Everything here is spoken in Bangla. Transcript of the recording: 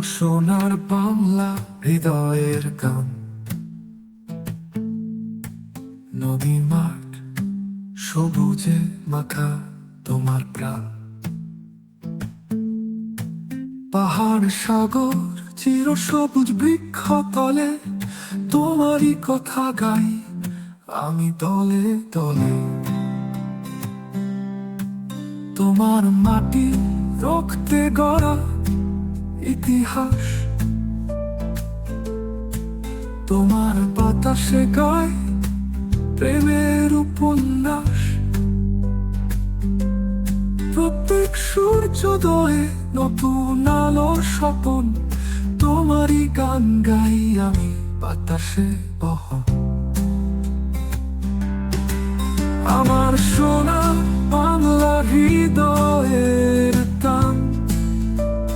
আমার সোনার বাংলা হৃদয়ের গান, নদী মাঠ সবুজে মাখা তোমার প্রাণ, পাহাড় সাগর চির সবুজ বৃক্ষ তলে তোমারই কথা গাই আমি দলে দলে। তোমার মাটি রক্তে গড়া ইতিহাস, তোমার বাতাসে গায় প্রেমের উপন্যাস। প্রত্যেক সূর্যোদয়ে নতুন আলোর স্বপন, তোমারই গান গাই আমি বাতাসে বহন। আমার সোনা বাংলা হৃদয়ে